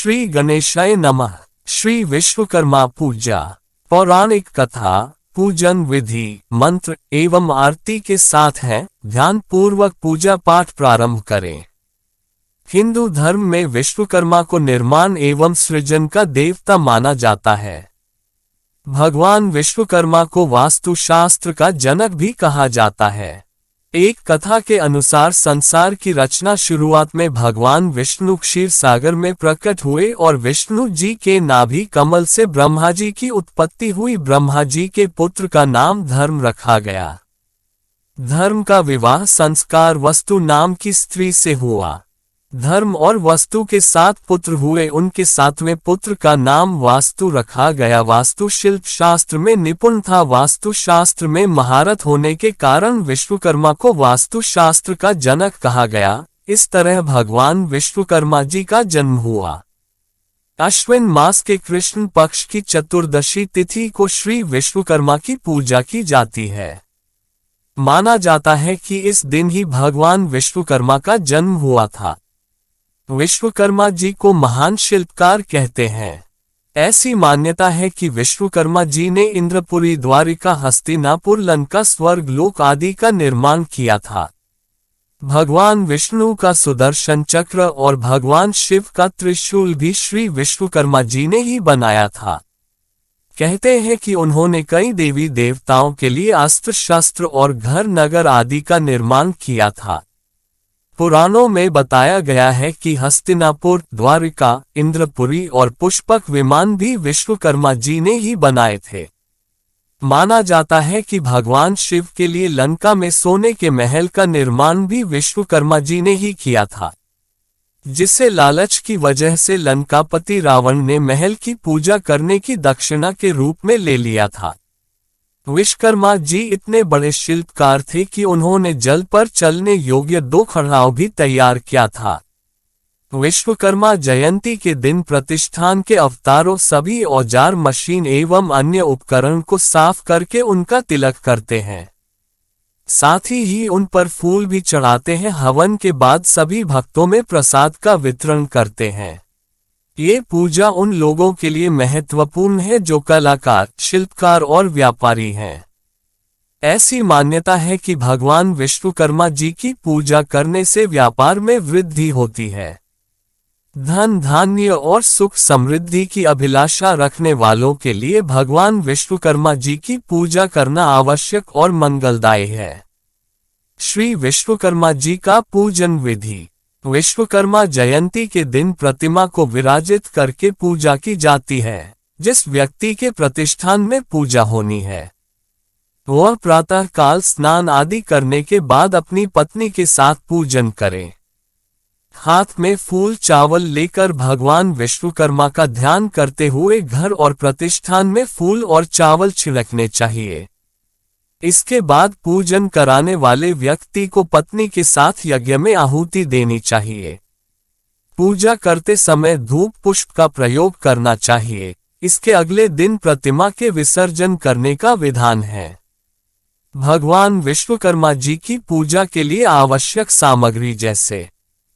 श्री गणेशाय नमः। श्री विश्वकर्मा पूजा। पौराणिक कथा, पूजन विधि, मंत्र एवं आरती के साथ है। ध्यान पूर्वक पूजा पाठ प्रारंभ करें। हिंदू धर्म में विश्वकर्मा को निर्माण एवं सृजन का देवता माना जाता है। भगवान विश्वकर्मा को वास्तुशास्त्र का जनक भी कहा जाता है। एक कथा के अनुसार संसार की रचना शुरुआत में भगवान विष्णु क्षीर सागर में प्रकट हुए और विष्णु जी के नाभि कमल से ब्रह्मा जी की उत्पत्ति हुई। ब्रह्मा जी के पुत्र का नाम धर्म रखा गया। धर्म का विवाह संस्कार वस्तु नाम की स्त्री से हुआ। धर्म और वस्तु के 7 पुत्र हुए। उनके 7वें पुत्र का नाम वास्तु रखा गया। वास्तु शिल्प शास्त्र में निपुण था। वास्तु शास्त्र में महारत होने के कारण विश्वकर्मा को वास्तु शास्त्र का जनक कहा गया। इस तरह भगवान विश्वकर्मा जी का जन्म हुआ। अश्विन मास के कृष्ण पक्ष की चतुर्दशी तिथि को श्री विश्वकर्मा की पूजा की जाती है। माना जाता है कि इस दिन ही भगवान विश्वकर्मा का जन्म हुआ था। विश्वकर्मा जी को महान शिल्पकार कहते हैं। ऐसी मान्यता है कि विश्वकर्मा जी ने इंद्रपुरी, द्वारिका, हस्तिनापुर, लंका, स्वर्ग लोक आदि का निर्माण किया था। भगवान विष्णु का सुदर्शन चक्र और भगवान शिव का त्रिशूल भी श्री विश्वकर्मा जी ने ही बनाया था। कहते हैं कि उन्होंने कई देवी देवताओं के लिए अस्त्र शस्त्र और घर नगर आदि का निर्माण किया था। पुराणों में बताया गया है कि हस्तिनापुर, द्वारिका, इंद्रपुरी और पुष्पक विमान भी विश्वकर्मा जी ने ही बनाए थे। माना जाता है कि भगवान शिव के लिए लंका में सोने के महल का निर्माण भी विश्वकर्मा जी ने ही किया था, जिसे लालच की वजह से लंकापति रावण ने महल की पूजा करने की दक्षिणा के रूप में ले लिया था। विश्वकर्मा जी इतने बड़े शिल्पकार थे कि उन्होंने जल पर चलने योग्य 2 खड़ाऊ भी तैयार किया था। विश्वकर्मा जयंती के दिन प्रतिष्ठान के अवतारों सभी औजार, मशीन एवं अन्य उपकरण को साफ करके उनका तिलक करते हैं। साथ ही उन पर फूल भी चढ़ाते हैं। हवन के बाद सभी भक्तों में प्रसाद का वितरण करते हैं। ये पूजा उन लोगों के लिए महत्वपूर्ण है जो कलाकार, शिल्पकार और व्यापारी हैं। ऐसी मान्यता है कि भगवान विश्वकर्मा जी की पूजा करने से व्यापार में वृद्धि होती है। धन धान्य और सुख समृद्धि की अभिलाषा रखने वालों के लिए भगवान विश्वकर्मा जी की पूजा करना आवश्यक और मंगलदायी है। श्री विश्वकर्मा जी का पूजन विधि। विश्वकर्मा जयंती के दिन प्रतिमा को विराजित करके पूजा की जाती है। जिस व्यक्ति के प्रतिष्ठान में पूजा होनी है वह प्रातः काल स्नान आदि करने के बाद अपनी पत्नी के साथ पूजन करे। हाथ में फूल चावल लेकर भगवान विश्वकर्मा का ध्यान करते हुए घर और प्रतिष्ठान में फूल और चावल छिड़कने चाहिए। इसके बाद पूजन कराने वाले व्यक्ति को पत्नी के साथ यज्ञ में आहुति देनी चाहिए। पूजा करते समय धूप पुष्प का प्रयोग करना चाहिए। इसके अगले दिन प्रतिमा के विसर्जन करने का विधान है। भगवान विश्वकर्मा जी की पूजा के लिए आवश्यक सामग्री जैसे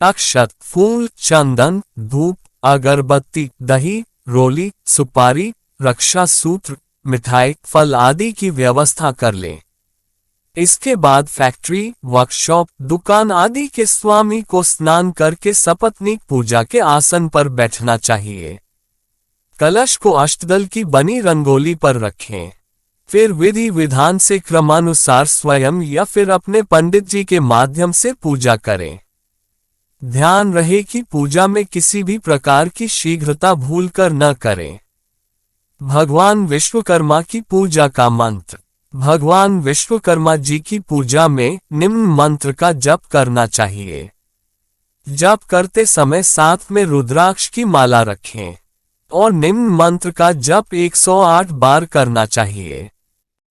अक्षत, फूल, चंदन, धूप, अगरबत्ती, दही, रोली, सुपारी, रक्षा सूत्र, मिठाई, फल आदि की व्यवस्था कर लें। इसके बाद फैक्ट्री, वर्कशॉप, दुकान आदि के स्वामी को स्नान करके सपत्नीक पूजा के आसन पर बैठना चाहिए। कलश को अष्टदल की बनी रंगोली पर रखें। फिर विधि विधान से क्रमानुसार स्वयं या फिर अपने पंडित जी के माध्यम से पूजा करें। ध्यान रहे कि पूजा में किसी भी प्रकार की शीघ्रता भूलकर न करें। भगवान विश्वकर्मा की पूजा का मंत्र। भगवान विश्वकर्मा जी की पूजा में निम्न मंत्र का जप करना चाहिए। जप करते समय साथ में रुद्राक्ष की माला रखें और निम्न मंत्र का जप 108 बार करना चाहिए।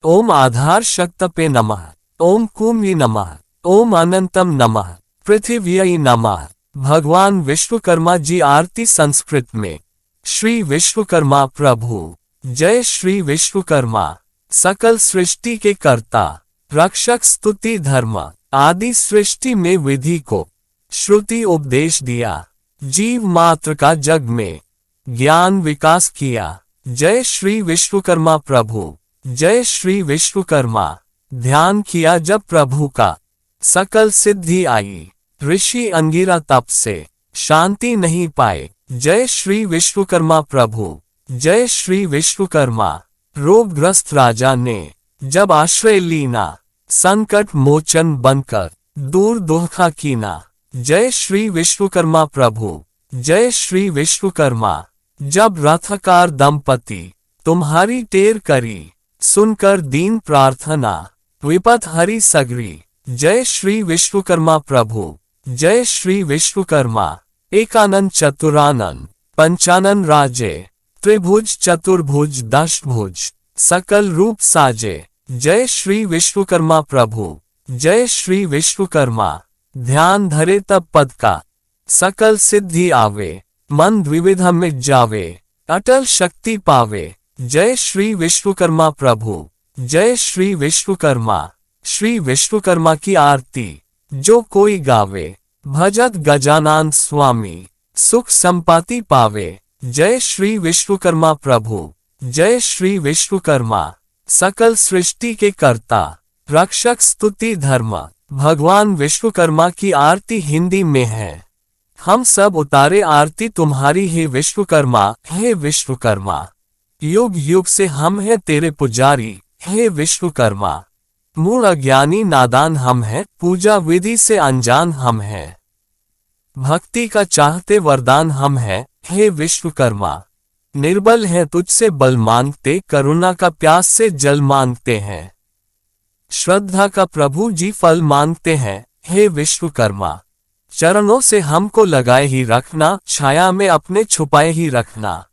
ओम आधार शक्तपे नमः, ओम कुम्भी नमः, ओम अनंतम नमः, पृथिव्यै नमः। भगवान विश्वकर्मा जी आरती संस्कृत में। श्री विश्वकर्मा प्रभु जय। श्री विश्वकर्मा सकल सृष्टि के कर्ता, रक्षक, स्तुति, धर्म आदि सृष्टि में विधि को श्रुति उपदेश दिया। जीव मात्र का जग में ज्ञान विकास किया। जय श्री विश्वकर्मा प्रभु। जय श्री विश्वकर्मा। ध्यान किया जब प्रभु का, सकल सिद्धि आई। ऋषि अंगिरा तप से शांति नहीं पाए। जय श्री विश्वकर्मा प्रभु। जय श्री विश्वकर्मा। रोगग्रस्त राजा ने जब आश्रय लीना, संकट मोचन बनकर दूर दोहा कीना। जय श्री विश्वकर्मा प्रभु। जय श्री विश्वकर्मा। जब रथकार दंपति तुम्हारी टेर करी, सुनकर दीन प्रार्थना, विपत हरी सगरी। जय श्री विश्वकर्मा प्रभु। जय श्री विश्वकर्मा। एकानन चतुरानन पंचानन राजे, त्रिभुज चतुर्भुज दशभुज, सकल रूप साजे। जय श्री विश्वकर्मा प्रभु। जय श्री विश्वकर्मा। ध्यान धरे तब पद का, सकल सिद्धि आवे। मन द्विविधा मिट जावे, अटल शक्ति पावे। जय श्री विश्वकर्मा प्रभु। जय श्री विश्वकर्मा। श्री विश्वकर्मा की आरती जो कोई गावे, भजत गजानन स्वामी, सुख संपाति पावे। जय श्री विश्वकर्मा प्रभु। जय श्री विश्वकर्मा। सकल सृष्टि के कर्ता, रक्षक स्तुति धर्म। भगवान विश्वकर्मा की आरती हिंदी में है। हम सब उतारे आरती तुम्हारी हे विश्वकर्मा। हे विश्वकर्मा, युग युग से हम हैं तेरे पुजारी। हे विश्वकर्मा, मूढ़ अज्ञानी नादान हम हैं, पूजा विधि से अनजान हम हैं। भक्ति का चाहते वरदान हम हैं। हे विश्वकर्मा, निर्बल हैं तुझसे बल मांगते, करुणा का प्यास से जल मांगते हैं। श्रद्धा का प्रभु जी फल मांगते हैं। हे विश्वकर्मा, चरणों से हमको लगाए ही रखना, छाया में अपने छुपाए ही रखना।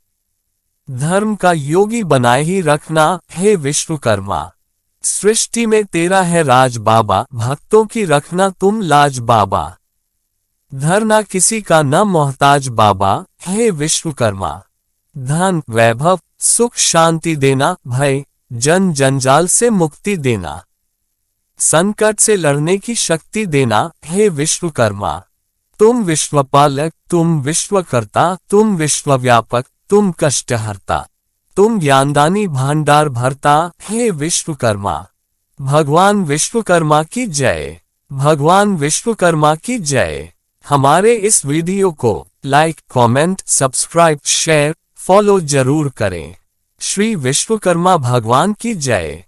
धर्म का योगी बनाए ही रखना। हे विश्वकर्मा, सृष्टि में तेरा है राज बाबा, भक्तों की रखना तुम लाज बाबा। धरना किसी का न मोहताज बाबा। हे विश्वकर्मा, धन वैभव सुख शांति देना, भय जन जंजाल से मुक्ति देना, संकट से लड़ने की शक्ति देना। हे विश्वकर्मा, तुम विश्वपालक, तुम विश्वकर्ता, तुम विश्वव्यापक, तुम कष्टहर्ता, तुम ज्ञानदानी भांडार भरता। हे विश्वकर्मा, भगवान विश्वकर्मा की जय। भगवान विश्वकर्मा की जय। हमारे इस वीडियो को like, comment, subscribe, share, follow जरूर करें। श्री विश्वकर्मा भगवान की जय।